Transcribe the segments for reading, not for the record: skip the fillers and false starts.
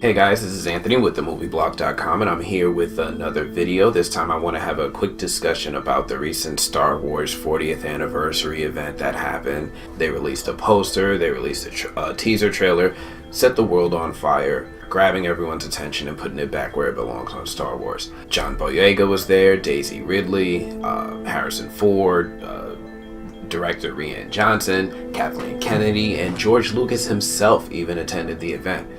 Hey guys, this is Anthony with themovieblog.com, and I'm here with another video. This time I want to have a quick discussion about the recent Star Wars 40th anniversary event that happened. They released a poster, they released a teaser trailer, set the world on fire, grabbing everyone's attention and putting it back where it belongs on Star Wars. John Boyega was there, Daisy Ridley, Harrison Ford, director Rian Johnson, Kathleen Kennedy, and George Lucas himself even attended the event.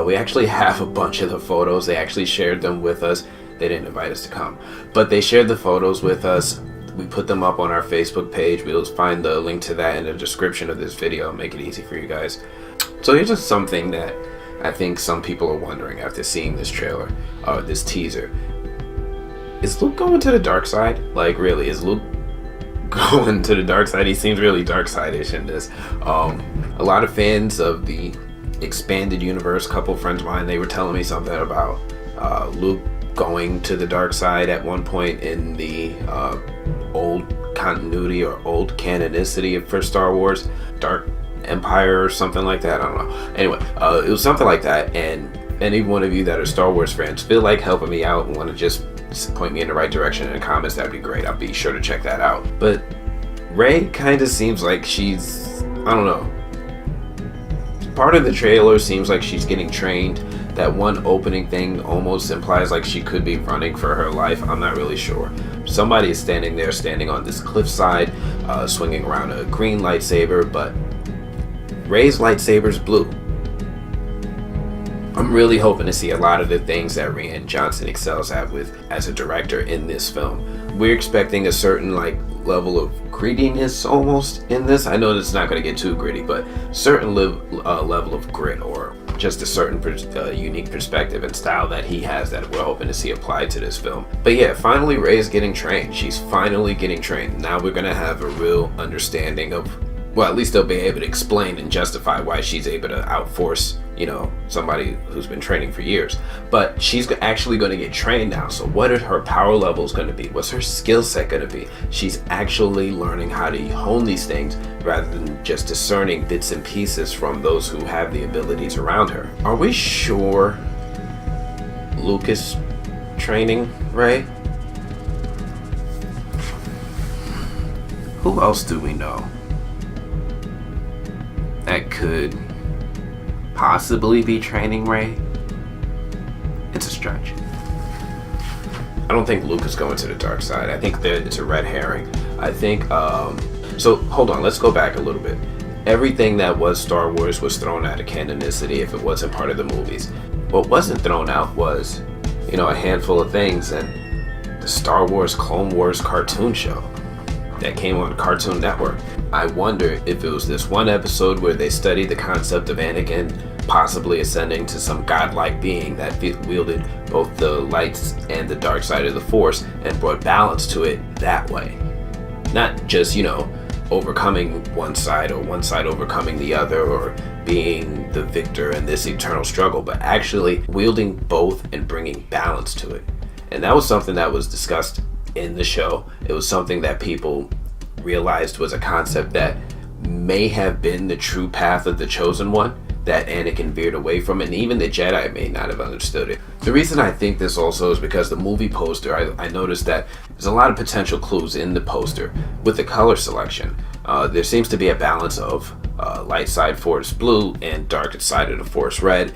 We actually have a bunch of the photos. They actually shared them with us. They didn't invite us to come, but they shared the photos with us. We put them up on our Facebook page. We'll find the link to that in the description of this video. Make it easy for you guys. So here's just something that I think some people are wondering after seeing this trailer, this teaser. Is Luke going to the dark side? Like, really, is Luke going to the dark side? He seems really dark side-ish in this. A lot of fans of the expanded universe, couple friends of mine, they were telling me something about Luke going to the dark side at one point in the old continuity or old canonicity for Star Wars, Dark Empire or something like that. I don't know. Anyway, it was something like that, and any one of you that are Star Wars fans feel like helping me out and want to just point me in the right direction in the comments, that'd be great. I'll be sure to check that out. But Rey kind of seems like she's, I don't know, part of the trailer seems like she's getting trained. That one opening thing almost implies like she could be running for her life. I'm not really sure. Somebody is standing there, standing on this cliffside, swinging around a green lightsaber, but Rey's lightsaber's blue. I'm really hoping to see a lot of the things that Rian Johnson excels at with as a director in this film. We're expecting a certain level of grittiness almost in this. I know it's not going to get too gritty, but certain level of grit, or just a certain unique perspective and style that he has that we're hoping to see applied to this film. But yeah, finally Rey's getting trained. She's finally getting trained. Now we're going to have a real understanding of, well, at least they'll be able to explain and justify why she's able to outforce, somebody who's been training for years. But she's actually going to get trained now. So what are her power levels going to be? What's her skill set going to be? She's actually learning how to hone these things rather than just discerning bits and pieces from those who have the abilities around her. Are we sure Luke is training Rey? Who else do we know that could possibly be training Rey? It's a stretch. I don't think Luke is going to the dark side. I think that it's a red herring. I think, so hold on, let's go back a little bit. Everything that was Star Wars was thrown out of canonicity if it wasn't part of the movies. What wasn't thrown out was, a handful of things, and the Star Wars Clone Wars cartoon show that came on Cartoon Network. I wonder if it was this one episode where they studied the concept of Anakin possibly ascending to some godlike being that wielded both the lights and the dark side of the Force and brought balance to it that way. Not just, overcoming one side or one side overcoming the other or being the victor in this eternal struggle, but actually wielding both and bringing balance to it. And that was something that was discussed in the show. It was something that people realized was a concept that may have been the true path of the chosen one that Anakin veered away from, and even the Jedi may not have understood it. The reason I think this also is because the movie poster, I noticed that there's a lot of potential clues in the poster with the color selection. There seems to be a balance of light side Force blue and dark side of the Force red,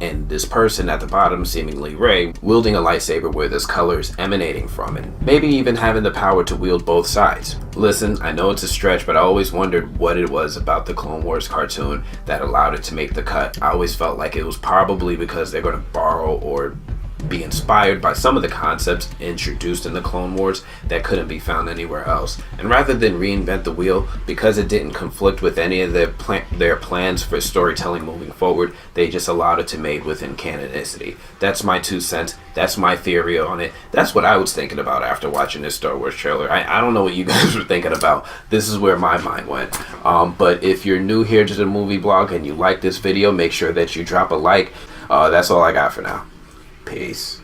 and this person at the bottom, seemingly Rey, wielding a lightsaber where this color is emanating from, and maybe even having the power to wield both sides. Listen, I know it's a stretch, but I always wondered what it was about the Clone Wars cartoon that allowed it to make the cut. I always felt like it was probably because they're going to borrow or be inspired by some of the concepts introduced in the Clone Wars that couldn't be found anywhere else. And rather than reinvent the wheel, because it didn't conflict with any of their plans for storytelling moving forward, they just allowed it to made within canonicity. That's my 2 cents. That's my theory on it. That's what I was thinking about after watching this Star Wars trailer. I don't know what you guys were thinking about. This is where my mind went. But if you're new here to the movie blog and you like this video, make sure that you drop a like. That's all I got for now. Peace.